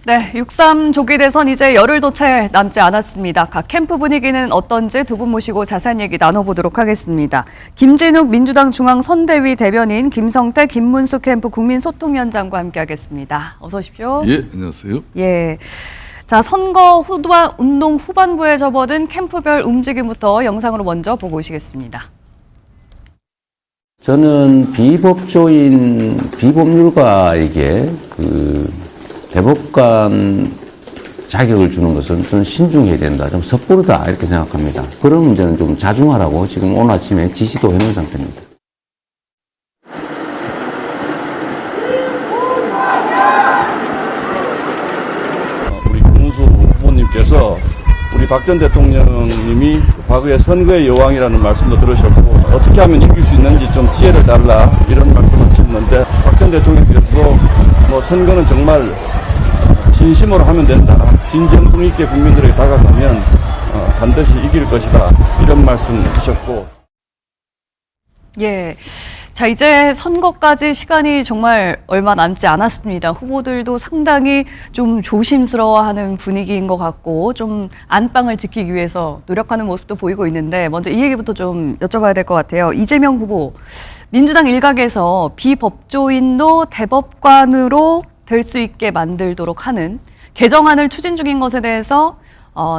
네, 6.3 조기 대선 이제 열흘도 채 남지 않았습니다. 각 캠프 분위기는 어떤지 두 분 모시고 자세한 얘기 나눠보도록 하겠습니다. 김진욱 민주당 중앙선대위 대변인, 김성태, 김문수 캠프 국민소통위원장과 함께하겠습니다. 어서 오십시오. 예, 안녕하세요. 예. 자, 선거 운동 후반부에 접어든 캠프별 움직임부터 영상으로 먼저 보고 오시겠습니다. 저는 비법률가에게 대법관 자격을 주는 것은 저는 신중해야 된다, 좀 섣부르다 이렇게 생각합니다. 그런 문제는 좀 자중하라고 지금 오늘 아침에 지시도 해놓은 상태입니다. 우리 김문수 후보님께서 우리 박 전 대통령님이 과거에 선거의 여왕이라는 말씀도 들으셨고 어떻게 하면 이길 수 있는지 좀 지혜를 달라 이런 말씀을 하셨는데 박 전 대통령께서도 선거는 정말 진심으로 하면 된다. 진정성 있게 국민들에게 다가가면 반드시 이길 것이다. 이런 말씀 하셨고. 예. 자, 이제 선거까지 시간이 정말 얼마 남지 않았습니다. 후보들도 상당히 좀 조심스러워하는 분위기인 것 같고 좀 안방을 지키기 위해서 노력하는 모습도 보이고 있는데 먼저 이 얘기부터 좀 여쭤봐야 될 것 같아요. 이재명 후보, 민주당 일각에서 비법조인도 대법관으로 될 수 있게 만들도록 하는 개정안을 추진 중인 것에 대해서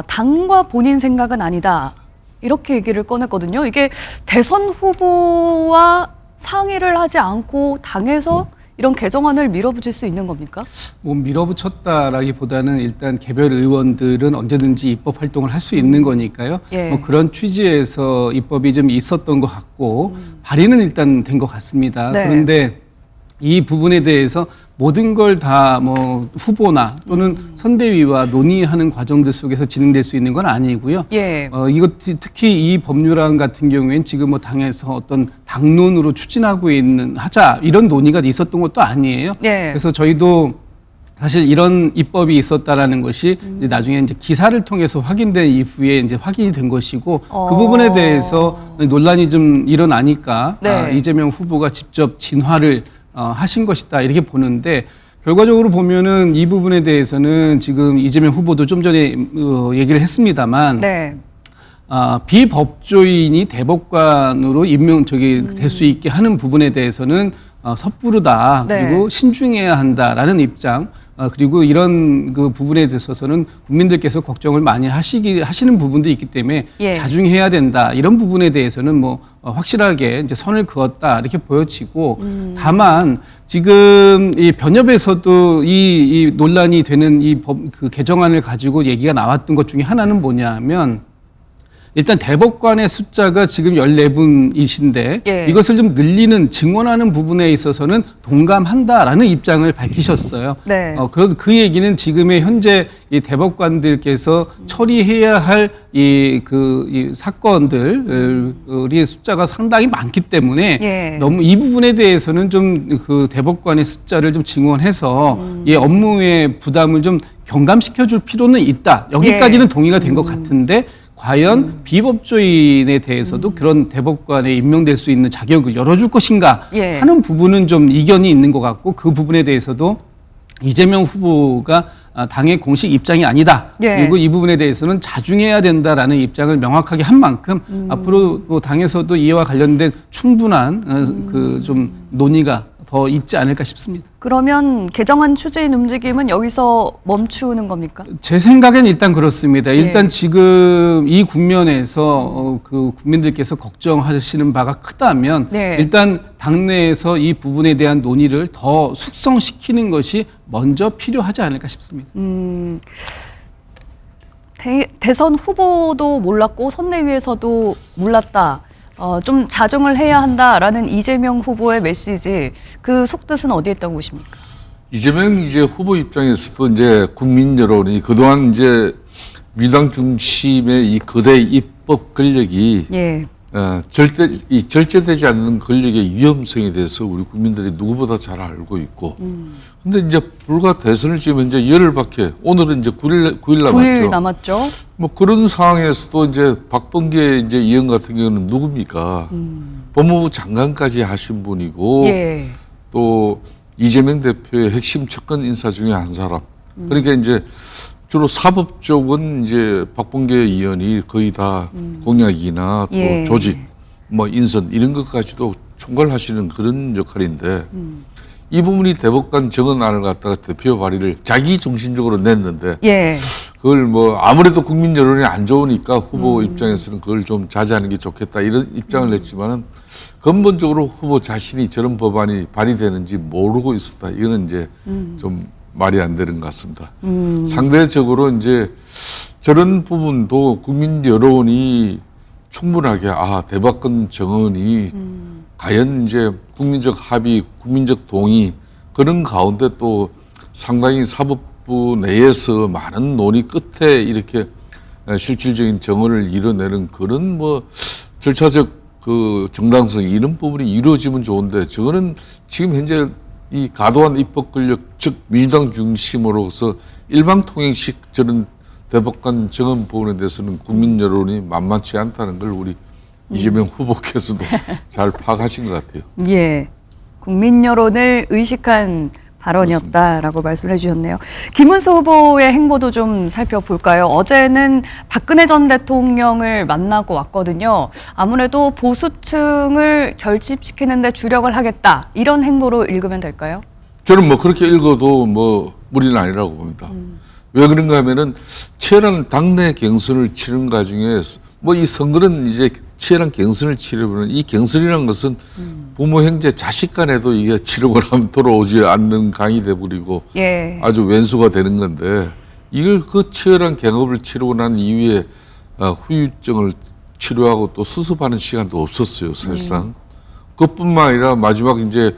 당과 본인 생각은 아니다. 이렇게 얘기를 꺼냈거든요. 이게 대선 후보와 상의를 하지 않고 당에서 이런 개정안을 밀어붙일 수 있는 겁니까? 밀어붙였다라기보다는 일단 개별 의원들은 언제든지 입법 활동을 할 수 있는 거니까요. 예. 그런 취지에서 입법이 좀 있었던 것 같고 발의는 일단 된 것 같습니다. 네. 그런데 이 부분에 대해서 모든 걸 다 후보나 또는 선대위와 논의하는 과정들 속에서 진행될 수 있는 건 아니고요. 예. 이거 특히 이 법률안 같은 경우에는 지금 당에서 어떤 당론으로 추진하고 있는 하자 이런 논의가 있었던 것도 아니에요. 예. 그래서 저희도 사실 이런 입법이 있었다라는 것이 이제 나중에 이제 기사를 통해서 확인된 이후에 이제 확인이 된 것이고 그 부분에 대해서 논란이 좀 일어나니까 네. 이재명 후보가 직접 진화를 하신 것이다 이렇게 보는데 결과적으로 보면은 이 부분에 대해서는 지금 이재명 후보도 좀 전에 얘기를 했습니다만 네. 비법조인이 대법관으로 될 수 있게 하는 부분에 대해서는 섣부르다. 네. 그리고 신중해야 한다라는 입장. 그리고 이런 그 부분에 대해서는 국민들께서 걱정을 많이 하시는 부분도 있기 때문에 예. 자중해야 된다. 이런 부분에 대해서는 확실하게 이제 선을 그었다. 이렇게 보여지고 다만 지금 이 변협에서도 이 논란이 되는 그 개정안을 가지고 얘기가 나왔던 것 중에 하나는 뭐냐면 일단 대법관의 숫자가 지금 14분이신데 예. 이것을 좀 늘리는 증원하는 부분에 있어서는 동감한다라는 입장을 밝히셨어요. 네. 그 얘기는 지금의 현재 이 대법관들께서 처리해야 할 이 사건들의 숫자가 상당히 많기 때문에 예. 너무 이 부분에 대해서는 좀 그 대법관의 숫자를 좀 증원해서 이 업무의 부담을 좀 경감시켜 줄 필요는 있다. 여기까지는 예. 동의가 된 것 같은데 과연 비법조인에 대해서도 그런 대법관에 임명될 수 있는 자격을 열어줄 것인가 예. 하는 부분은 좀 이견이 있는 것 같고 그 부분에 대해서도 이재명 후보가 당의 공식 입장이 아니다. 예. 그리고 이 부분에 대해서는 자중해야 된다라는 입장을 명확하게 한 만큼 앞으로 당에서도 이와 관련된 충분한 좀 논의가 더 있지 않을까 싶습니다. 그러면 개정안 추진 움직임은 여기서 멈추는 겁니까? 제 생각엔 일단 그렇습니다. 일단 예. 지금 이 국면에서 그 국민들께서 걱정하시는 바가 크다면 네. 일단 당내에서 이 부분에 대한 논의를 더 숙성시키는 것이 먼저 필요하지 않을까 싶습니다. 대선 후보도 몰랐고 선대위에서도 몰랐다. 좀 자중을 해야 한다라는 이재명 후보의 메시지, 그 속뜻은 어디에 있다고 보십니까? 이재명 후보 입장에서도 이제 국민 여론이 그동안 이제 민주당 중심의 이 거대 입법 권력이 예. 절제되지 않는 권력의 위험성에 대해서 우리 국민들이 누구보다 잘 알고 있고, 근데 이제 불과 대선을 지금 이제 열흘밖에, 오늘은 이제 9일 남았죠. 9일 남았죠. 그런 상황에서도 이제 박범계 이제 의원 같은 경우는 누굽니까? 법무부 장관까지 하신 분이고, 예. 또 이재명 대표의 핵심 측근 인사 중에 한 사람. 그러니까 이제 주로 사법 쪽은 이제 박범계 의원이 거의 다 공약이나 또 예. 조직, 뭐 인선 이런 것까지도 총괄하시는 그런 역할인데 이 부분이 대법관 정언안을 갖다가 대표 발의를 자기 중심적으로 냈는데 예. 그걸 뭐 아무래도 국민 여론이 안 좋으니까 후보 입장에서는 그걸 좀 자제하는 게 좋겠다 이런 입장을 냈지만은 근본적으로 후보 자신이 저런 법안이 발의되는지 모르고 있었다. 이거는 이제 좀 말이 안 되는 것 같습니다. 상대적으로 이제 저런 부분도 국민 여론이 충분하게 대법관 정언이 과연 이제 국민적 합의, 국민적 동의 그런 가운데 또 상당히 사법부 내에서 많은 논의 끝에 이렇게 실질적인 정언을 이뤄내는 그런 뭐 절차적 그 정당성 이런 부분이 이루어지면 좋은데 저거는 지금 현재 이 과도한 입법 권력 즉 민주당 중심으로서 일방통행식 저런 대법관 정언 부분에 대해서는 국민 여론이 만만치 않다는 걸 우리 이재명 후보께서도 잘 파악하신 것 같아요. 예. 국민 여론을 의식한 발언이었다라고 말씀해 주셨네요. 김문수 후보의 행보도 좀 살펴볼까요? 어제는 박근혜 전 대통령을 만나고 왔거든요. 아무래도 보수층을 결집시키는 데 주력을 하겠다. 이런 행보로 읽으면 될까요? 저는 뭐 그렇게 읽어도 뭐 무리는 아니라고 봅니다. 왜 그런가 하면은 치열한 당내 경선을 치른 과정에 뭐 이 선거는 이제 치열한 경선을 치르면 이 경선이라는 것은 부모, 형제, 자식 간에도 이게 치르고 나면 돌아오지 않는 강이 돼버리고 예. 아주 왼수가 되는 건데 이걸 그 치열한 경업을 치르고 난 이후에 후유증을 치료하고 또 수습하는 시간도 없었어요, 사실상. 그뿐만 아니라 마지막 이제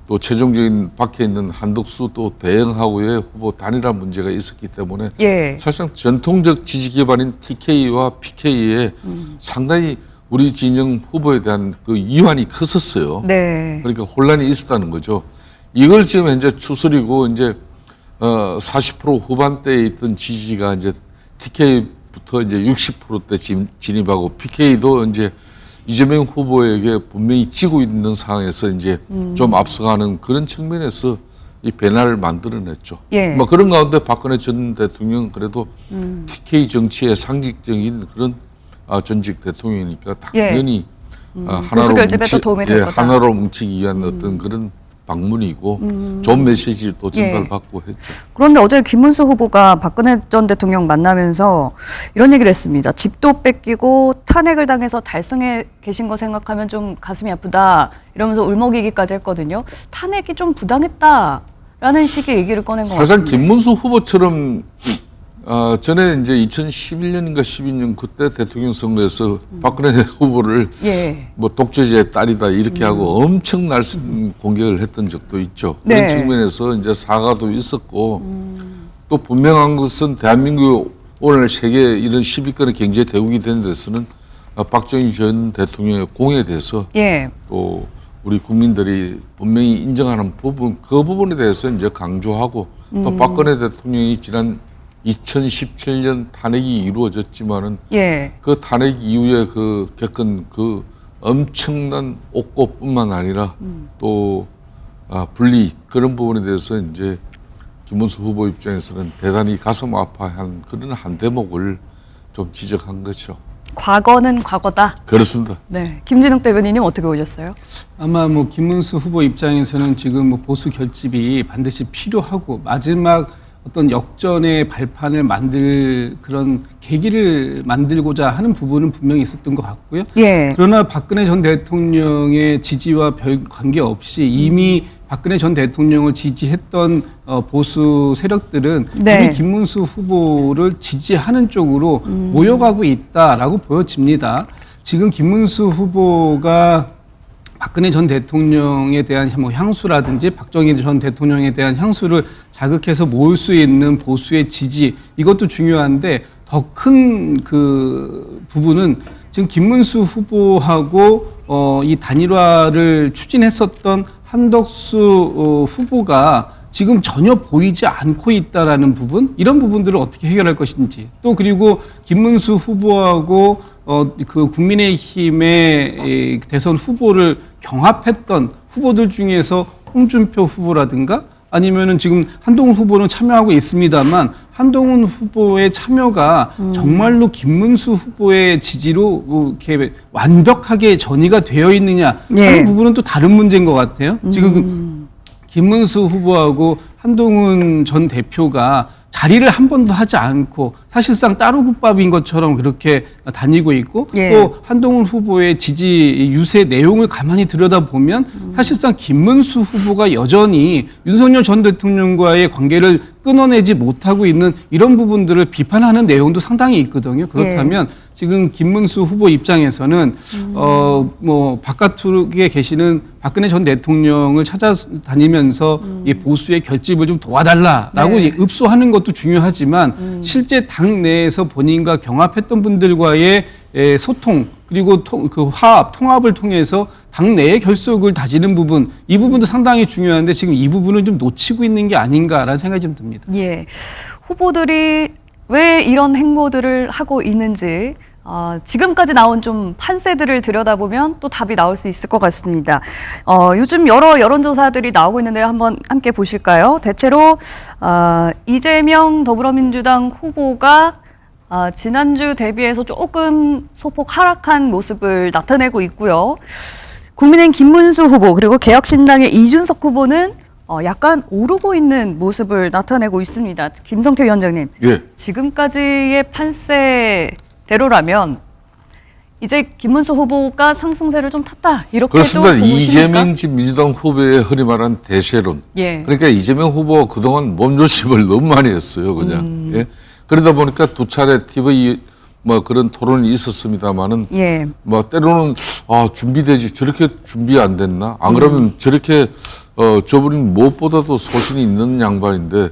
또 최종적인 박혀 있는 한덕수 또 대행하고의 후보 단일화 문제가 있었기 때문에 예. 사실상 전통적 지지 기반인 TK와 PK에 상당히 우리 진영 후보에 대한 그 이완이 컸었어요. 네. 그러니까 혼란이 있었다는 거죠. 이걸 지금 현재 추스리고 이제 40% 후반대에 있던 지지가 이제 TK부터 이제 60%대 진입하고 PK도 이제 이재명 후보에게 분명히 지고 있는 상황에서 이제 좀 앞서가는 그런 측면에서 이 변화를 만들어냈죠. 예. 뭐 그런 가운데 박근혜 전 대통령은 그래도 TK 정치의 상징적인 그런 전직 대통령이니까 당연히 보수 결집에도 도움이 될 거다. 하나로 뭉치기 위한 어떤 그런 방문이고 좋은 메시지를 또 전달받고 했죠. 그런데 어제 김문수 후보가 박근혜 전 대통령 만나면서 이런 얘기를 했습니다. 집도 뺏기고 탄핵을 당해서 달성해 계신 거 생각하면 좀 가슴이 아프다 이러면서 울먹이기까지 했거든요. 탄핵이 좀 부당했다라는 식의 얘기를 꺼낸 것 사실 같습니다. 김문수 후보처럼 전에 이제 2011년인가 12년 그때 대통령 선거에서 박근혜 후보를 예. 뭐 독재자의 딸이다 이렇게 하고 엄청 날씬 공격을 했던 적도 있죠. 그런 네. 측면에서 이제 사과도 있었고 또 분명한 것은 대한민국 오늘 세계 이런 10위권의 경제 대국이 된 데서는 박정희 전 대통령의 공에 대해서 예. 또 우리 국민들이 분명히 인정하는 부분 그 부분에 대해서 이제 강조하고 또 박근혜 대통령이 지난 2017년 탄핵이 이루어졌지만은 예. 그 탄핵 이후에 그 겪은 그 엄청난 옥고뿐만 아니라 또 분리 그런 부분에 대해서 이제 김문수 후보 입장에서는 대단히 가슴 아파한 그런 한 대목을 좀 지적한 거죠. 과거는 과거다. 그렇습니다. 네. 김진욱 대변인님 어떻게 보셨어요? 아마 뭐 김문수 후보 입장에서는 지금 뭐 보수 결집이 반드시 필요하고 마지막 어떤 역전의 발판을 만들 그런 계기를 만들고자 하는 부분은 분명히 있었던 것 같고요. 예. 그러나 박근혜 전 대통령의 지지와 별 관계없이 이미 박근혜 전 대통령을 지지했던 보수 세력들은 네. 이미 김문수 후보를 지지하는 쪽으로 모여가고 있다라고 보여집니다. 지금 김문수 후보가 박근혜 전 대통령에 대한 뭐 향수라든지 박정희 전 대통령에 대한 향수를 자극해서 모을 수 있는 보수의 지지 이것도 중요한데 더 큰 그 부분은 지금 김문수 후보하고 이 단일화를 추진했었던 한덕수 후보가 지금 전혀 보이지 않고 있다라는 부분 이런 부분들을 어떻게 해결할 것인지 또 그리고 김문수 후보하고 그 국민의힘의 대선 후보를 경합했던 후보들 중에서 홍준표 후보라든가 아니면은 지금 한동훈 후보는 참여하고 있습니다만 한동훈 후보의 참여가 정말로 김문수 후보의 지지로 이렇게 완벽하게 전이가 되어 있느냐 하는 부분은 또 다른 문제인 것 같아요. 지금 김문수 후보하고 한동훈 전 대표가 자리를 한 번도 하지 않고 사실상 따로 국밥인 것처럼 그렇게 다니고 있고 또 한동훈 후보의 지지 유세 내용을 가만히 들여다보면 사실상 김문수 후보가 여전히 윤석열 전 대통령과의 관계를 끊어내지 못하고 있는 이런 부분들을 비판하는 내용도 상당히 있거든요. 그렇다면 지금 김문수 후보 입장에서는 뭐 바깥쪽에 계시는 박근혜 전 대통령을 찾아다니면서 이 보수의 결집을 좀 도와달라라고 읍소하는 것도 중요하지만 실제 당 내에서 본인과 경합했던 분들과의 소통 그리고 그 화합, 통합을 통해서 당 내의 결속을 다지는 부분, 이 부분도 상당히 중요한데 지금 이 부분을 좀 놓치고 있는 게 아닌가라는 생각이 좀 듭니다. 예, 후보들이 왜 이런 행보들을 하고 있는지 지금까지 나온 좀 판세들을 들여다보면 또 답이 나올 수 있을 것 같습니다. 요즘 여러 여론조사들이 나오고 있는데요. 한번 함께 보실까요? 대체로 이재명 더불어민주당 후보가 지난주 대비해서 조금 소폭 하락한 모습을 나타내고 있고요. 국민의힘 김문수 후보 그리고 개혁신당의 이준석 후보는 약간 오르고 있는 모습을 나타내고 있습니다. 김성태 위원장님, 지금까지의 판세대로라면 이제 김문수 후보가 상승세를 좀 탔다 이렇게 그렇습니다. 또 이재명 민주당 후보의 흔히 말하는 대세론. 그러니까 이재명 후보가 그동안 몸조심을 너무 많이 했어요. 그냥. 그러다 보니까 두 차례 TV 뭐 그런 토론이 있었습니다만은 뭐 때로는 준비되지 저렇게 준비 안 됐나? 안 그러면 저렇게 저분이 무엇보다도 소신이 있는 양반인데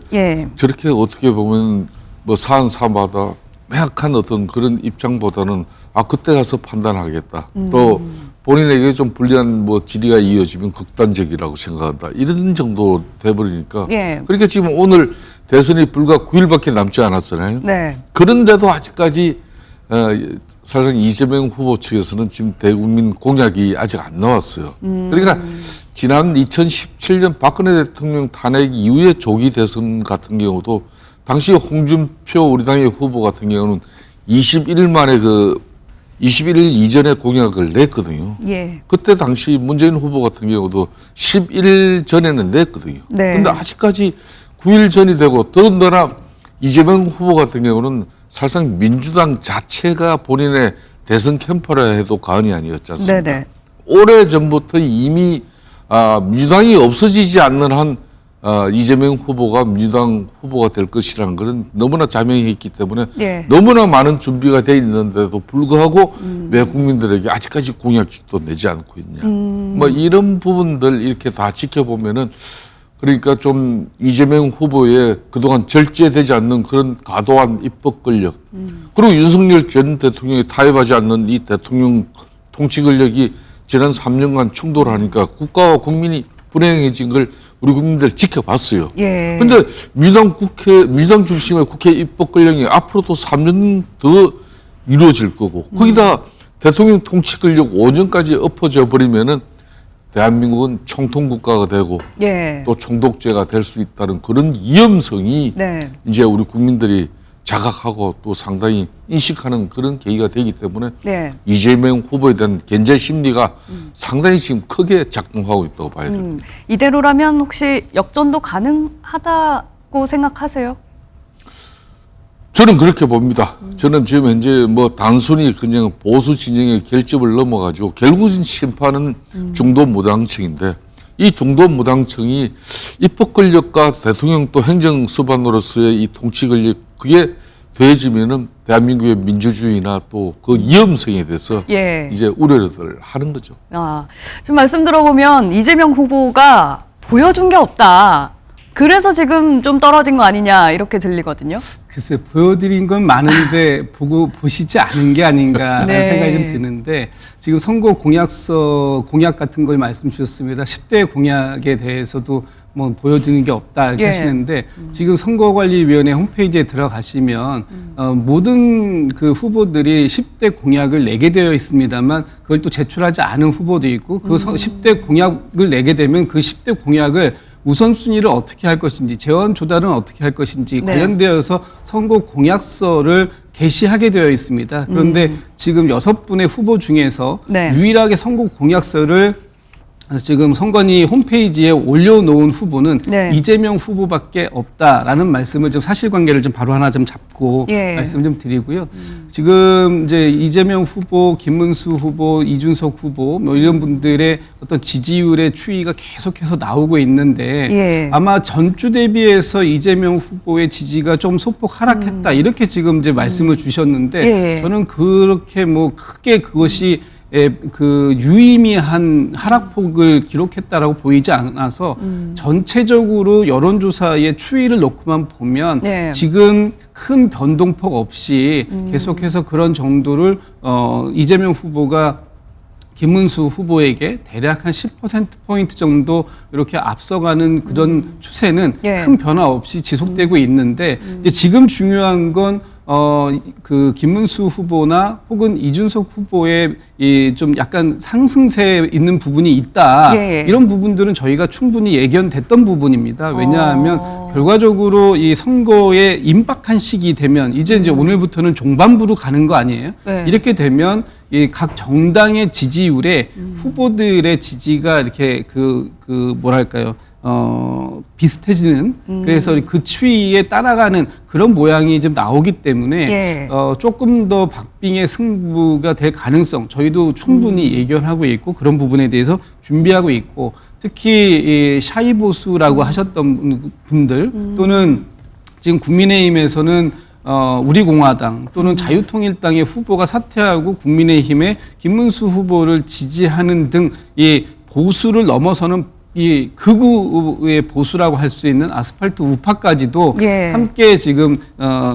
저렇게 어떻게 보면 뭐 사안사마다 명확한 어떤 그런 입장보다는 그때 가서 판단하겠다. 또 본인에게 좀 불리한 뭐 질의가 이어지면 극단적이라고 생각한다. 이런 정도 돼버리니까. 그러니까 지금 오늘 대선이 불과 9일밖에 남지 않았잖아요. 그런데도 아직까지 사실상 이재명 후보 측에서는 지금 대국민 공약이 아직 안 나왔어요. 그러니까 지난 2017년 박근혜 대통령 탄핵 이후에 조기 대선 같은 경우도 당시 홍준표 우리 당의 후보 같은 경우는 21일 만에 21일 이전에 공약을 냈거든요. 그때 당시 문재인 후보 같은 경우도 11일 전에는 냈거든요. 그런데 아직까지 9일 전이 되고 더군다나 이재명 후보 같은 경우는 사실상 민주당 자체가 본인의 대선 캠프라 해도 과언이 아니었지 않습니까? 오래전부터 이미 민주당이 없어지지 않는 한 이재명 후보가 민주당 후보가 될 것이라는 것은 너무나 자명했기 때문에 너무나 많은 준비가 돼 있는데도 불구하고 왜 국민들에게 아직까지 공약도 내지 않고 있냐. 뭐 이런 부분들 이렇게 다 지켜보면은 그러니까 좀 이재명 후보의 그동안 절제되지 않는 그런 과도한 입법 권력 그리고 윤석열 전 대통령이 타협하지 않는 이 대통령 통치 권력이 지난 3년간 충돌하니까 국가와 국민이 불행해진 걸 우리 국민들 지켜봤어요. 그런데 민주당 중심의 국회 입법 권력이 앞으로도 3년 더 이루어질 거고 거기다 대통령 통치 권력 5년까지 엎어져 버리면은 대한민국은 총통국가가 되고 또 총독제가 될 수 있다는 그런 위험성이 이제 우리 국민들이 자각하고 또 상당히 인식하는 그런 계기가 되기 때문에 이재명 후보에 대한 견제 심리가 상당히 지금 크게 작동하고 있다고 봐야 됩니다. 이대로라면 혹시 역전도 가능하다고 생각하세요? 저는 그렇게 봅니다. 저는 지금 현재 뭐 단순히 그냥 보수 진영의 결집을 넘어가지고 결국은 심판은 중도 무당층인데 이 중도 무당층이 입법 권력과 대통령 또 행정 수반으로서의 이 통치 권력 그게 더해지면은 대한민국의 민주주의나 또 그 위험성에 대해서 이제 우려를 하는 거죠. 좀 말씀 들어보면 이재명 후보가 보여준 게 없다. 그래서 지금 좀 떨어진 거 아니냐 이렇게 들리거든요. 글쎄 보여드린 건 많은데 보시지 않은 게 아닌가라는 생각이 좀 드는데 지금 선거 공약서 공약 같은 걸 말씀 주셨습니다. 10대 공약에 대해서도 뭐 보여드리는 게 없다 이렇게 하시는데 지금 선거관리위원회 홈페이지에 들어가시면 모든 그 후보들이 10대 공약을 내게 되어 있습니다만 그걸 또 제출하지 않은 후보도 있고 그 10대 공약을 내게 되면 그 10대 공약을 우선순위를 어떻게 할 것인지, 재원 조달은 어떻게 할 것인지 네. 관련되어서 선거 공약서를 게시하게 되어 있습니다. 그런데 지금 6분의 후보 중에서 네. 유일하게 선거 공약서를 지금 선관위 홈페이지에 올려놓은 후보는 네. 이재명 후보밖에 없다라는 말씀을 좀 사실관계를 좀 바로 하나 좀 잡고 예. 말씀 좀 드리고요. 지금 이제 이재명 후보, 김문수 후보, 이준석 후보 뭐 이런 분들의 어떤 지지율의 추이가 계속해서 나오고 있는데 예. 아마 전주 대비해서 이재명 후보의 지지가 좀 소폭 하락했다 이렇게 지금 이제 말씀을 주셨는데 예. 저는 그렇게 뭐 크게 그것이 그 유의미한 하락폭을 기록했다라고 보이지 않아서 전체적으로 여론조사의 추이를 놓고만 보면 네. 지금 큰 변동폭 없이 계속해서 그런 정도를 이재명 후보가 김문수 후보에게 대략 한 10%포인트 정도 이렇게 앞서가는 그런 추세는 예. 큰 변화 없이 지속되고 있는데 이제 지금 중요한 건 그 김문수 후보나 혹은 이준석 후보의 이 좀 약간 상승세에 있는 부분이 있다. 예. 이런 부분들은 저희가 충분히 예견됐던 부분입니다. 왜냐하면 결과적으로 이 선거에 임박한 시기 되면 이제 오늘부터는 종반부로 가는 거 아니에요? 네. 이렇게 되면 이 각 정당의 지지율에 후보들의 지지가 이렇게 뭐랄까요? 비슷해지는 그래서 그 추이에 따라가는 그런 모양이 좀 나오기 때문에 예. 조금 더 박빙의 승부가 될 가능성 저희도 충분히 예견하고 있고 그런 부분에 대해서 준비하고 있고 특히 이 샤이보수라고 하셨던 분들 또는 지금 국민의힘에서는 우리공화당 또는 자유통일당의 후보가 사퇴하고 국민의힘의 김문수 후보를 지지하는 등 이 보수를 넘어서는 이 극우의 보수라고 할 수 있는 아스팔트 우파까지도 예. 함께 지금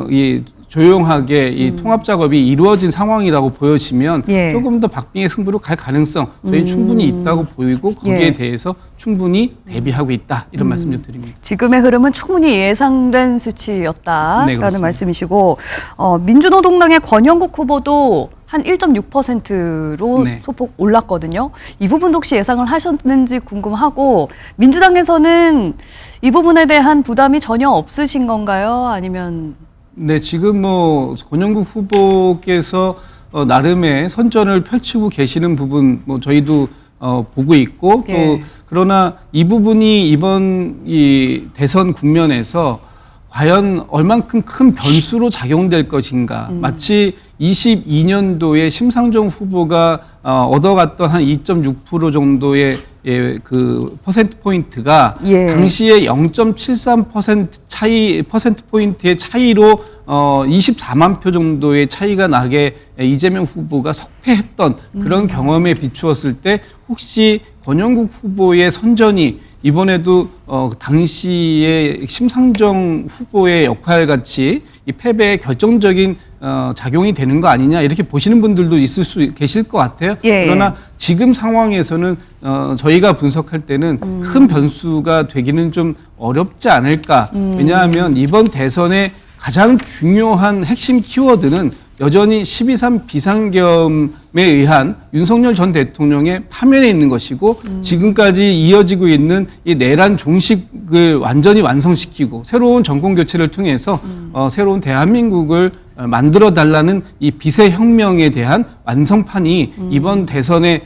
이 조용하게 이 통합 작업이 이루어진 상황이라고 보여지면 예. 조금 더 박빙의 승부로 갈 가능성 저희 충분히 있다고 보이고 거기에 예. 대해서 충분히 대비하고 있다 이런 말씀 좀 드립니다. 지금의 흐름은 충분히 예상된 수치였다라는 네, 그렇습니다. 말씀이시고 민주노동당의 권영국 후보도 한 1.6%로 네. 소폭 올랐거든요. 이 부분도 혹시 예상을 하셨는지 궁금하고 민주당에서는 이 부분에 대한 부담이 전혀 없으신 건가요? 아니면 네, 지금 뭐 권영국 후보께서 나름의 선전을 펼치고 계시는 부분 뭐 저희도 보고 있고 또 예. 그러나 이 부분이 이번 이 대선 국면에서 과연 얼만큼 큰 변수로 작용될 것인가. 마치 22년도에 심상정 후보가 얻어갔던 한 2.6% 정도의 그 퍼센트 포인트가 예. 당시에 0.73% 퍼센트 포인트의 차이로 24만 표 정도의 차이가 나게 이재명 후보가 석패했던 그런 경험에 비추었을 때 혹시 권영국 후보의 선전이 이번에도 당시에 심상정 후보의 역할 같이 이 패배에 결정적인 작용이 되는 거 아니냐 이렇게 보시는 분들도 계실 것 같아요. 예. 그러나 지금 상황에서는 저희가 분석할 때는 큰 변수가 되기는 좀 어렵지 않을까. 왜냐하면 이번 대선의 가장 중요한 핵심 키워드는 여전히 12.3 비상겸에 의한 윤석열 전 대통령의 파면에 있는 것이고 지금까지 이어지고 있는 이 내란 종식을 완전히 완성시키고 새로운 정권 교체를 통해서 새로운 대한민국을 만들어 달라는 이 비세혁명에 대한 완성판이 이번 대선의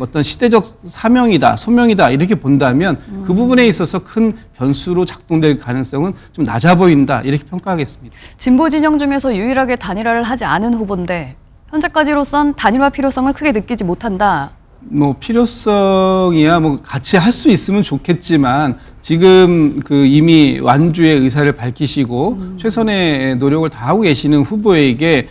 어떤 시대적 사명이다, 소명이다 이렇게 본다면 그 부분에 있어서 큰 변수로 작동될 가능성은 좀 낮아 보인다 이렇게 평가하겠습니다. 진보 진영 중에서 유일하게 단일화를 하지 않은 후보인데 현재까지로선 단일화 필요성을 크게 느끼지 못한다. 뭐 필요성이야 뭐 같이 할 수 있으면 좋겠지만 지금 그 이미 완주의 의사를 밝히시고 최선의 노력을 다하고 계시는 후보에게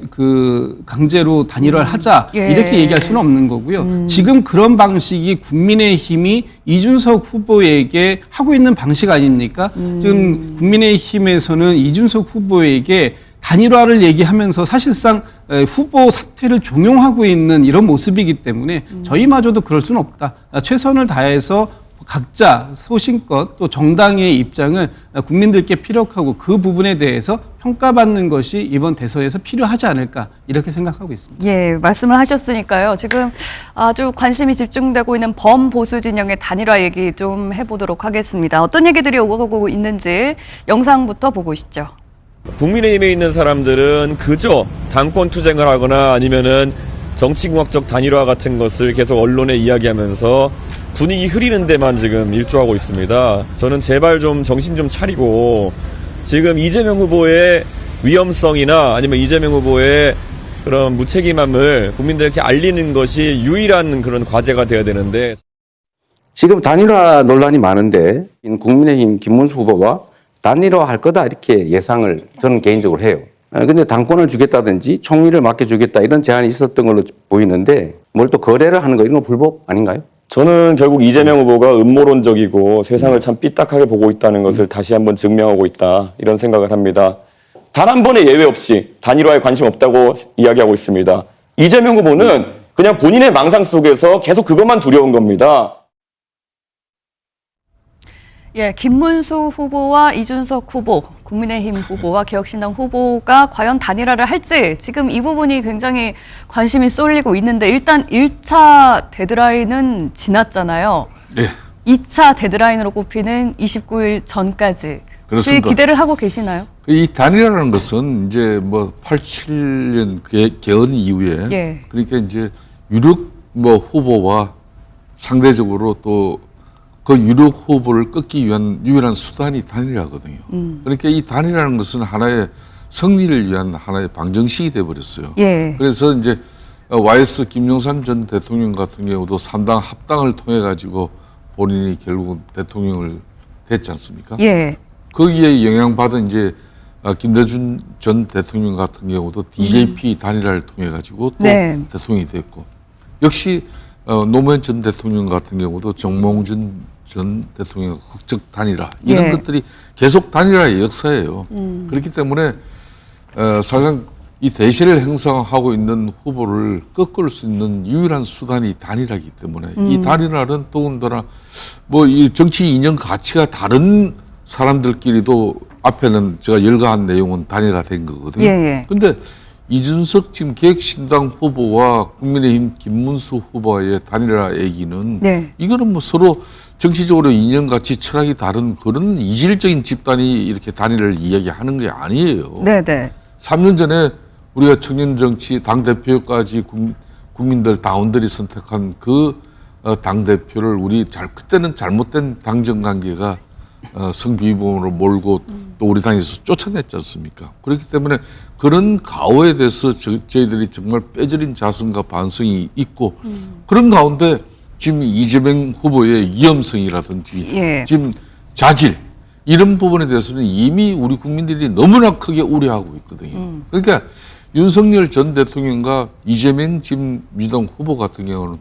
그 강제로 단일화를 하자 예. 이렇게 얘기할 수는 없는 거고요. 지금 그런 방식이 국민의힘이 이준석 후보에게 하고 있는 방식 아닙니까? 지금 국민의힘에서는 이준석 후보에게 단일화를 얘기하면서 사실상 후보 사퇴를 종용하고 있는 이런 모습이기 때문에 저희마저도 그럴 수는 없다. 최선을 다해서 각자 소신껏 또 정당의 입장을 국민들께 피력하고 그 부분에 대해서 평가받는 것이 이번 대선에서 필요하지 않을까 이렇게 생각하고 있습니다. 예, 말씀을 하셨으니까요. 지금 아주 관심이 집중되고 있는 범보수 진영의 단일화 얘기 좀 해보도록 하겠습니다. 어떤 얘기들이 오고 있는지 영상부터 보고 오시죠. 국민의힘에 있는 사람들은 그저 당권 투쟁을 하거나 아니면은 정치공학적 단일화 같은 것을 계속 언론에 이야기하면서 분위기 흐리는 데만 지금 일조하고 있습니다. 저는 제발 좀 정신 좀 차리고 지금 이재명 후보의 위험성이나 아니면 이재명 후보의 그런 무책임함을 국민들에게 알리는 것이 유일한 그런 과제가 되어야 되는데 지금 단일화 논란이 많은데 국민의힘 김문수 후보와 단일화 할 거다 이렇게 예상을 저는 개인적으로 해요. 근데 당권을 주겠다든지 총리를 맡겨주겠다 이런 제안이 있었던 걸로 보이는데 뭘 또 거래를 하는 거 이런 거 불법 아닌가요? 저는 결국 이재명 후보가 음모론적이고 세상을 참 삐딱하게 보고 있다는 것을 다시 한번 증명하고 있다 이런 생각을 합니다. 단 한 번의 예외 없이 단일화에 관심 없다고 이야기하고 있습니다. 이재명 후보는 그냥 본인의 망상 속에서 계속 그것만 두려운 겁니다. 예, 김문수 후보와 이준석 후보, 국민의힘 후보와 개혁신당 후보가 과연 단일화를 할지 지금 이 부분이 굉장히 관심이 쏠리고 있는데 일단 1차 데드라인은 지났잖아요. 예. 2차 데드라인으로 꼽히는 29일 전까지 혹시 그렇습니다. 기대를 하고 계시나요? 이 단일화라는 것은 이제 뭐 87년 개헌 이후에 예. 그러니까 이제 유력 뭐 후보와 상대적으로 또 그 유력 후보를 끊기 위한 유일한 수단이 단일화거든요. 그러니까 이 단일화라는 것은 하나의 승리를 위한 하나의 방정식이 돼버렸어요. 예. 그래서 이제 YS 김영삼 전 대통령 같은 경우도 3당 합당을 통해 가지고 본인이 결국은 대통령을 됐지 않습니까? 예. 거기에 영향받은 이제 김대중 전 대통령 같은 경우도 DJP 단일화를 통해 가지고 또 네. 대통령이 됐고 역시 노무현 전 대통령 같은 경우도 정몽준 전 대통령 흑적 단일화 이런 예. 것들이 계속 단일화의 역사예요. 그렇기 때문에 사실상 이 대세를 형성하고 있는 후보를 꺾을 수 있는 유일한 수단이 단일화이기 때문에 이 단일화는 더군다나 뭐 이 정치 이념 가치가 다른 사람들끼리도 앞에는 제가 열거한 내용은 단일화가 된 거거든요. 예. 근데 이준석 지금 개혁신당 후보와 국민의힘 김문수 후보의 단일화 얘기는 네. 이거는 뭐 서로 정치적으로 이념 가치 철학이 다른 그런 이질적인 집단이 이렇게 단일화를 이야기하는 게 아니에요. 네네. 3년 전에 우리가 청년 정치 당대표까지 국민들 당원들이 선택한 그 당대표를 그때는 잘못된 당정 관계가 성비범으로 몰고 또 우리 당에서 쫓아냈지 않습니까? 그렇기 때문에 그런 가오에 대해서 저희들이 정말 빼저린 자성과 반성이 있고 그런 가운데 지금 이재명 후보의 위험성이라든지 예. 지금 자질 이런 부분에 대해서는 이미 우리 국민들이 너무나 크게 우려하고 있거든요. 그러니까 윤석열 전 대통령과 이재명 지금 민주당 후보 같은 경우는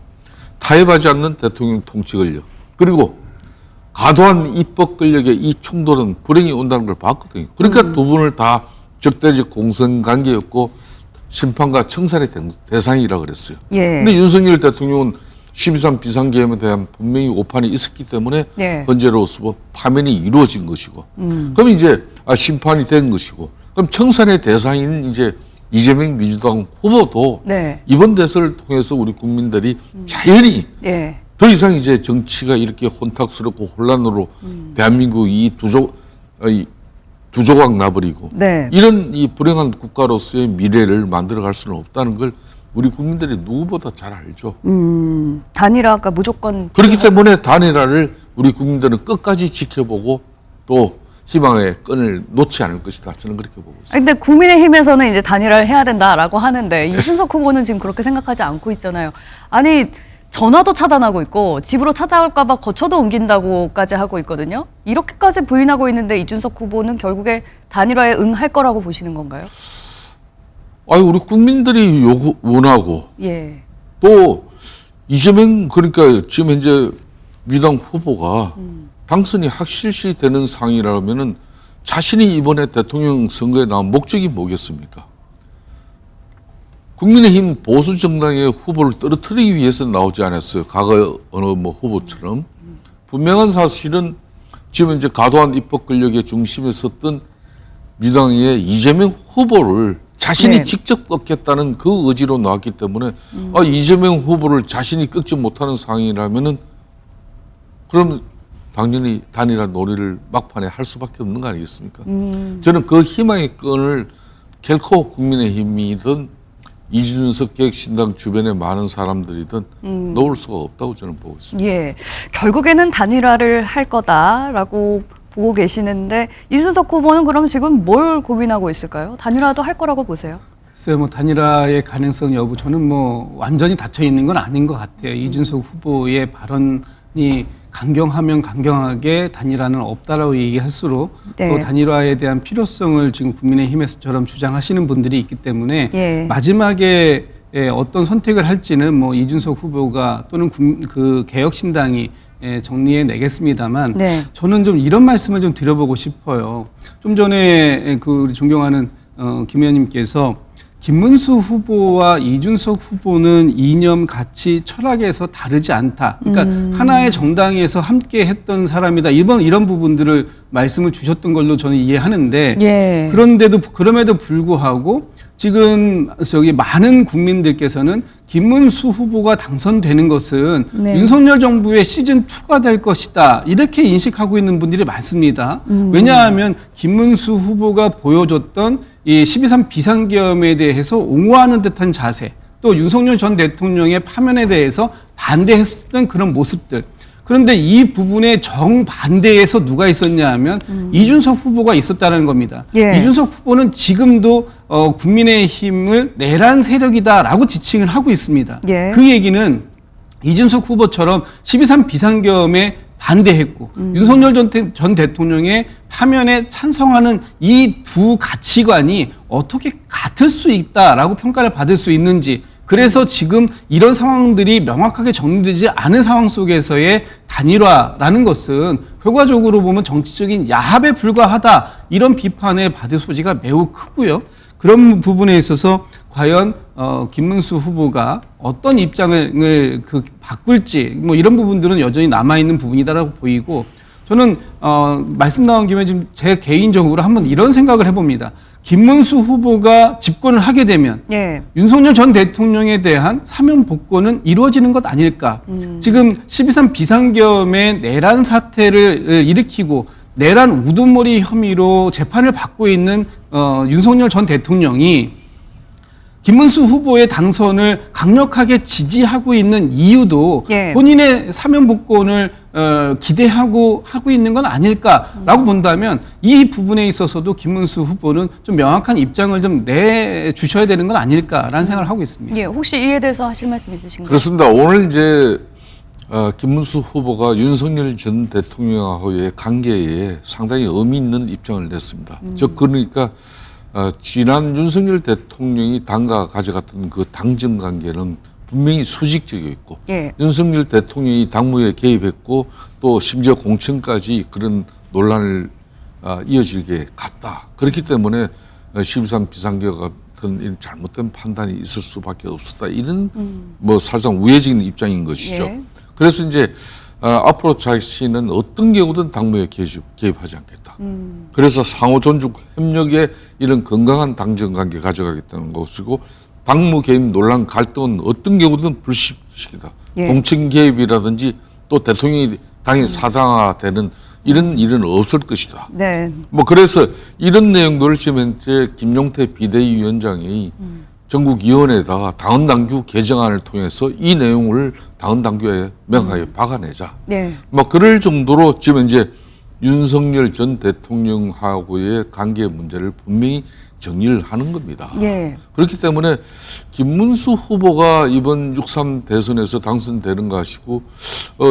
타협하지 않는 대통령 통치 권력 그리고 과도한 입법 권력의 이 충돌은 불행이 온다는 걸 봤거든요. 그러니까 두 분을 다 적대적 공선 관계였고 심판과 청산의 대상이라 그랬어요. 예. 근데 윤석열 대통령은 12.3 비상계엄에 대한 분명히 오판이 있었기 때문에 네. 현재로서 파면이 이루어진 것이고 그럼 이제 심판이 된 것이고 그럼 청산의 대상인 이제 이재명 민주당 후보도 네. 이번 대선을 통해서 우리 국민들이 자연히 예. 더 이상 이제 정치가 이렇게 혼탁스럽고 혼란으로 대한민국 이 두 조각 나버리고 네. 이런 이 불행한 국가로서의 미래를 만들어갈 수는 없다는 걸 우리 국민들이 누구보다 잘 알죠. 단일화가 무조건 그렇기 때문에 단일화를 우리 국민들은 끝까지 지켜보고 또 희망의 끈을 놓지 않을 것이다. 저는 그렇게 보고 있습니다. 근데 국민의힘에서는 이제 단일화를 해야 된다라고 하는데 이준석 후보는 지금 그렇게 생각하지 않고 있잖아요. 아니 전화도 차단하고 있고 집으로 찾아올까 봐 거처도 옮긴다고까지 하고 있거든요. 이렇게까지 부인하고 있는데 이준석 후보는 결국에 단일화에 응할 거라고 보시는 건가요? 아니 우리 국민들이 원하고 예. 또 이재명 그러니까 지금 현재 민주당 후보가 당선이 확실시 되는 상황이라면은 자신이 이번에 대통령 선거에 나온 목적이 뭐겠습니까? 국민의힘 보수 정당의 후보를 떨어뜨리기 위해서 나오지 않았어요. 과거 어느 뭐 후보처럼 분명한 사실은 지금 이제 과도한 입법 권력의 중심에 섰던 민주당의 이재명 후보를 자신이 네. 직접 꺾겠다는 그 의지로 나왔기 때문에 이재명 후보를 자신이 꺾지 못하는 상황이라면은 그럼 당연히 단일화 논의를 막판에 할 수밖에 없는 거 아니겠습니까? 저는 그 희망의 끈을 결코 국민의힘이든 이준석 개혁신당 주변의 많은 사람들이든 놓을 수가 없다고 저는 보고 있습니다. 예, 결국에는 단일화를 할 거다라고 보고 계시는데 이준석 후보는 그럼 지금 뭘 고민하고 있을까요? 단일화도 할 거라고 보세요? 글쎄요, 뭐 단일화의 가능성 여부 저는 뭐 완전히 닫혀 있는 건 아닌 것 같아요. 이준석 후보의 발언이 강경하면 강경하게 단일화는 없다라고 얘기할수록 네. 또 단일화에 대한 필요성을 지금 국민의힘에서처럼 주장하시는 분들이 있기 때문에 예. 마지막에 어떤 선택을 할지는 뭐 이준석 후보가 또는 그 개혁신당이 정리해 내겠습니다만 네. 저는 좀 이런 말씀을 좀 드려보고 싶어요. 좀 전에 그 우리 존경하는 김 의원님께서 김문수 후보와 이준석 후보는 이념, 가치, 철학에서 다르지 않다. 그러니까 하나의 정당에서 함께 했던 사람이다. 이런 부분들을 말씀을 주셨던 걸로 저는 이해하는데 예. 그럼에도 불구하고 지금 저기 많은 국민들께서는 김문수 후보가 당선되는 것은 네. 윤석열 정부의 시즌2가 될 것이다. 이렇게 인식하고 있는 분들이 많습니다. 왜냐하면 김문수 후보가 보여줬던 이 12.3 비상계엄에 대해서 옹호하는 듯한 자세, 또 윤석열 전 대통령의 파면에 대해서 반대했던 그런 모습들. 그런데 이 부분에 정반대에서 누가 있었냐 하면 이준석 후보가 있었다는 겁니다. 예. 이준석 후보는 지금도 국민의힘을 내란 세력이다라고 지칭을 하고 있습니다. 예. 그 얘기는 이준석 후보처럼 12.3 비상계엄에 반대했고 윤석열 전 대통령의 파면에 찬성하는 이 두 가치관이 어떻게 같을 수 있다라고 평가를 받을 수 있는지, 그래서 지금 이런 상황들이 명확하게 정리되지 않은 상황 속에서의 단일화라는 것은 결과적으로 보면 정치적인 야합에 불과하다, 이런 비판을 받을 소지가 매우 크고요. 그런 부분에 있어서 과연 김문수 후보가 어떤 입장을 바꿀지 뭐 이런 부분들은 여전히 남아 있는 부분이다라고 보이고, 저는 말씀 나온 김에 지금 제 개인적으로 한번 이런 생각을 해봅니다. 김문수 후보가 집권을 하게 되면 예. 윤석열 전 대통령에 대한 사면 복권은 이루어지는 것 아닐까. 지금 12.3 비상계엄의 내란 사태를 일으키고 내란 우두머리 혐의로 재판을 받고 있는 윤석열 전 대통령이 김문수 후보의 당선을 강력하게 지지하고 있는 이유도 예. 본인의 사면 복권을 기대하고 하고 있는 건 아닐까라고 본다면 이 부분에 있어서도 김문수 후보는 좀 명확한 입장을 좀 내주셔야 되는 건 아닐까라는 생각을 하고 있습니다. 예, 혹시 이에 대해서 하실 말씀 있으신가요? 그렇습니다. 오늘 이제 김문수 후보가 윤석열 전 대통령하고의 관계에 상당히 의미 있는 입장을 냈습니다. 즉 그러니까 지난 윤석열 대통령이 당과 가져갔던 그 당정 관계는 분명히 수직적이었고 예. 윤석열 대통령이 당무에 개입했고 또 심지어 공천까지 그런 논란을 이어지게 갔다. 그렇기 때문에 12.3 비상계엄 같은 이런 잘못된 판단이 있을 수밖에 없었다. 이런 뭐 살짝 우회적인 입장인 것이죠. 예. 그래서 이제 앞으로 자신은 어떤 경우든 당무에 개입하지 않겠다. 그래서 상호 존중 협력에 이런 건강한 당정 관계 가져가겠다는 것이고, 당무 개입 논란 갈등은 어떤 경우든 불식시키다. 예. 공천 개입이라든지 또 대통령이 당이 사당화되는 이런 일은 없을 것이다. 네. 뭐 그래서 이런 내용들을 지금 현재 김용태 비대위원장이 전국위원회에다가 당헌당규 개정안을 통해서 이 내용을 당헌당규에 명확하게 박아내자. 네. 뭐 그럴 정도로 지금 이제 윤석열 전 대통령하고의 관계 문제를 분명히 정리를 하는 겁니다. 예. 그렇기 때문에 김문수 후보가 이번 6.3 대선에서 당선되는 것이고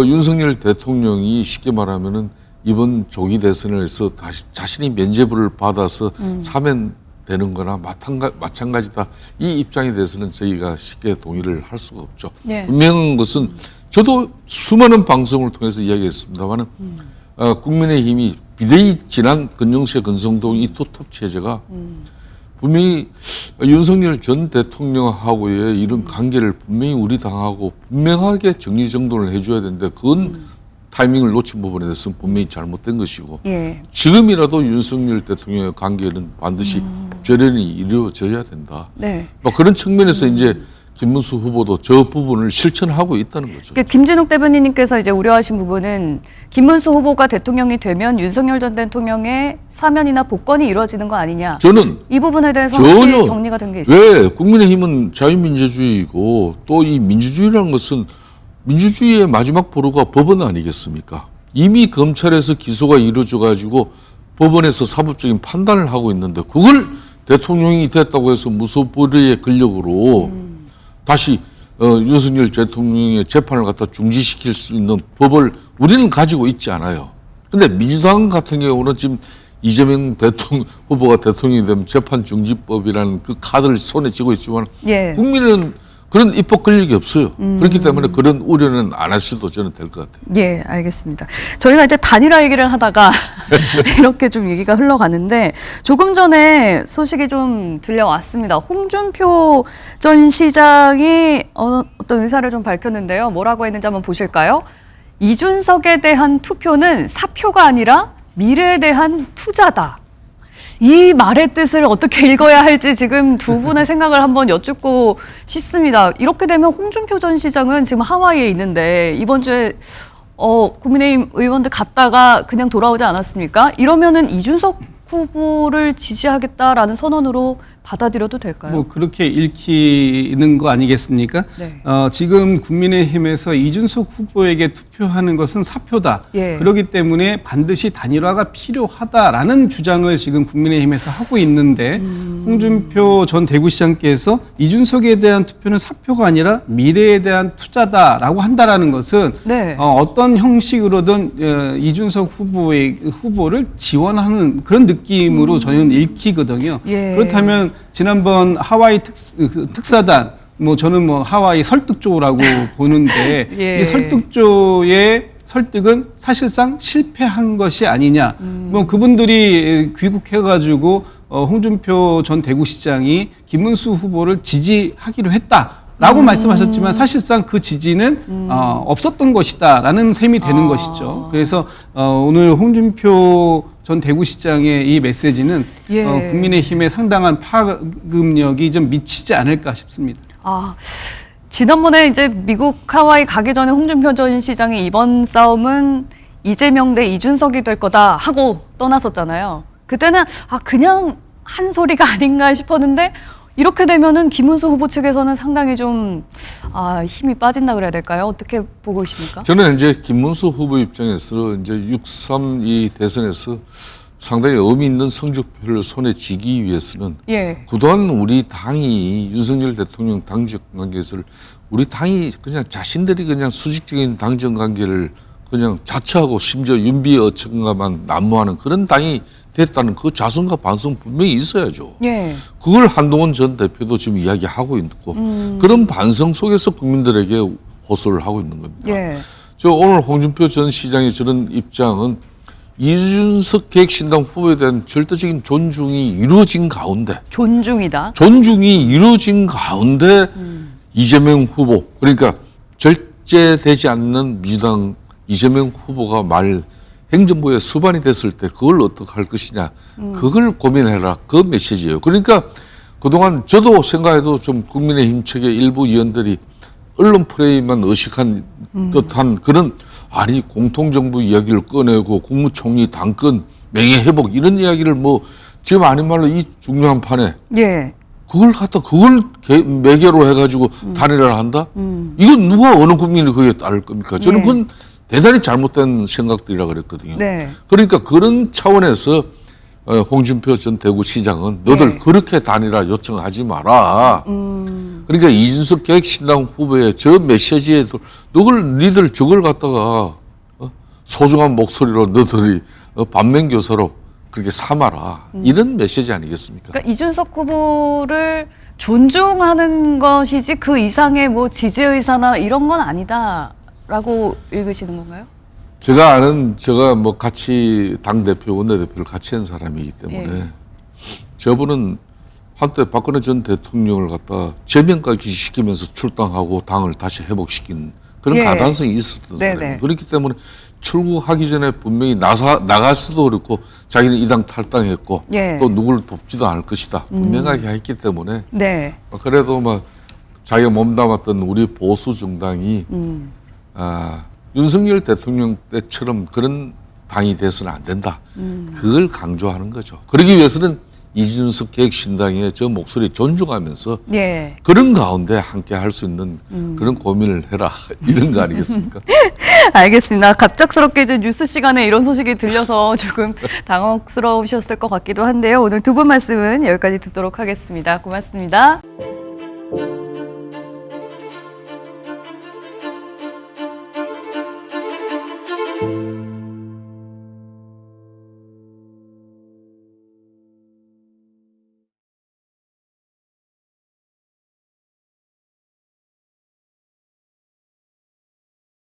윤석열 대통령이 쉽게 말하면은 이번 조기 대선에서 다시 자신이 면죄부를 받아서 사면되는 거나 마찬가지다. 이 입장에 대해서는 저희가 쉽게 동의를 할 수가 없죠. 예. 분명한 것은 저도 수많은 방송을 통해서 이야기했습니다만은 국민의힘이 비대위 지난 건영세 건성동 이 투톱 체제가 분명히 윤석열 전 대통령하고의 이런 관계를 분명히 우리 당하고 분명하게 정리정돈을 해줘야 되는데 그건 타이밍을 놓친 부분에 대해서는 분명히 잘못된 것이고 예. 지금이라도 윤석열 대통령의 관계는 반드시 절연이 이루어져야 된다. 네. 뭐 그런 측면에서 이제 김문수 후보도 저 부분을 실천하고 있다는 거죠. 그러니까 김진욱 대변인님께서 이제 우려하신 부분은 김문수 후보가 대통령이 되면 윤석열 전 대통령의 사면이나 복권이 이루어지는 거 아니냐. 저는 이 부분에 대해서 전혀 혹시 정리가 된 게 있어요? 왜 국민의힘은 자유민주주의이고 또 이 민주주의라는 것은 민주주의의 마지막 보루가 법원 아니겠습니까? 이미 검찰에서 기소가 이루어져 가지고 법원에서 사법적인 판단을 하고 있는데 그걸 대통령이 됐다고 해서 무소불위의 권력으로 다시 윤석열 대통령의 재판을 갖다 중지시킬 수 있는 법을 우리는 가지고 있지 않아요. 근데 민주당 같은 경우는 지금 이재명 후보가 대통령이 되면 재판 중지법이라는 그 카드를 손에 쥐고 있지만 예. 국민은 그런 입법 권력이 없어요. 그렇기 때문에 그런 우려는 안 하셔도 저는 될 것 같아요. 예, 알겠습니다. 저희가 이제 단일화 얘기를 하다가 이렇게 좀 얘기가 흘러가는데 조금 전에 소식이 좀 들려왔습니다. 홍준표 전 시장이 어떤 의사를 좀 밝혔는데요. 뭐라고 했는지 한번 보실까요? 이준석에 대한 투표는 사표가 아니라 미래에 대한 투자다. 이 말의 뜻을 어떻게 읽어야 할지 지금 두 분의 생각을 한번 여쭙고 싶습니다. 이렇게 되면 홍준표 전 시장은 지금 하와이에 있는데 이번 주에 국민의힘 의원들 갔다가 그냥 돌아오지 않았습니까? 이러면은 이준석 후보를 지지하겠다라는 선언으로 받아들여도 될까요? 뭐 그렇게 읽히는 거 아니겠습니까? 네. 지금 국민의힘에서 이준석 후보에게 투표하는 것은 사표다. 예. 그렇기 때문에 반드시 단일화가 필요하다라는 주장을 지금 국민의힘에서 하고 있는데 홍준표 전 대구시장께서 이준석에 대한 투표는 사표가 아니라 미래에 대한 투자다라고 한다라는 것은 네. 어떤 형식으로든 이준석 후보를 지원하는 그런 느낌으로 저는 읽히거든요. 예. 그렇다면 지난번 하와이 특사단 뭐 저는 뭐 하와이 설득조라고 보는데 예. 이 설득조의 설득은 사실상 실패한 것이 아니냐. 뭐 그분들이 귀국해가지고 홍준표 전 대구시장이 김문수 후보를 지지하기로 했다라고 말씀하셨지만 사실상 그 지지는 없었던 것이다라는 셈이 되는 것이죠. 그래서 오늘 홍준표 전 대구시장의 이 메시지는 예. 국민의힘에 상당한 파급력이 좀 미치지 않을까 싶습니다. 지난번에 이제 미국 하와이 가기 전에 홍준표 전 시장이 이번 싸움은 이재명 대 이준석이 될 거다 하고 떠났었잖아요. 그때는 그냥 한 소리가 아닌가 싶었는데 이렇게 되면은 김문수 후보 측에서는 상당히 좀 힘이 빠진다 그래야 될까요? 어떻게 보고 계십니까? 저는 이제 김문수 후보 입장에서 이제 6.3 이 대선에서 상당히 의미 있는 성적표를 손에 쥐기 위해서는 예. 그동안 우리 당이 윤석열 대통령 당적 관계에서 우리 당이 그냥 자신들이 그냥 수직적인 당정 관계를 그냥 자처하고 심지어 윤비 어천가만 난무하는 그런 당이 됐다는 그 자성과 반성 분명히 있어야죠. 예. 그걸 한동훈 전 대표도 지금 이야기하고 있고 그런 반성 속에서 국민들에게 호소를 하고 있는 겁니다. 예. 저 오늘 홍준표 전 시장의 저런 입장은 이준석 계획신당 후보에 대한 절대적인 존중이 이루어진 가운데 존중이 이루어진 가운데 이재명 후보 그러니까 절제되지 않는 민주당 이재명 후보가 행정부의 수반이 됐을 때 그걸 어떻게 할 것이냐 그걸 고민해라 그 메시지예요. 그러니까 그동안 저도 생각해도 좀 국민의힘 측의 일부 의원들이 언론 프레임만 의식한 듯한 그런 공통정부 이야기를 꺼내고 국무총리 당권 명예회복 이런 이야기를 뭐 지금 아닌 말로 이 중요한 판에 예. 그걸 매개로 해가지고 단일화를 한다? 이건 누가 어느 국민이 그게 따를 겁니까? 저는 그건 대단히 잘못된 생각들이라 그랬거든요. 네. 그러니까 그런 차원에서 홍준표 전 대구시장은 너들 그렇게 단일화 요청하지 마라. 그러니까 이준석 계획신당 후보의 저 메시지에도 니들 저걸 갖다가 소중한 목소리로 너들이 반면교사로 그렇게 삼아라. 이런 메시지 아니겠습니까? 그러니까 이준석 후보를 존중하는 것이지 그 이상의 뭐 지지 의사나 이런 건 아니다라고 읽으시는 건가요? 제가 뭐 같이 당대표, 원내대표를 같이 한 사람이기 때문에 저분은 한때 박근혜 전 대통령을 갖다 제명까지 시키면서 출당하고 당을 다시 회복시킨 그런 가단성이 있었던 사람이에요. 그렇기 때문에 출국하기 전에 분명히 나갈 수도 그렇고 자기는 이 당 탈당했고 예. 또 누구를 돕지도 않을 것이다. 분명하게 했기 때문에 네. 그래도 뭐 자기가 몸담았던 우리 보수 정당이 윤석열 대통령 때처럼 그런 당이 돼서는 안 된다. 그걸 강조하는 거죠. 그러기 위해서는 이준석 개혁신당의 저 목소리 존중하면서 예. 그런 가운데 함께 할 수 있는 그런 고민을 해라. 이런 거 아니겠습니까? 알겠습니다. 갑작스럽게 이제 뉴스 시간에 이런 소식이 들려서 조금 당혹스러우셨을 것 같기도 한데요. 오늘 두 분 말씀은 여기까지 듣도록 하겠습니다. 고맙습니다.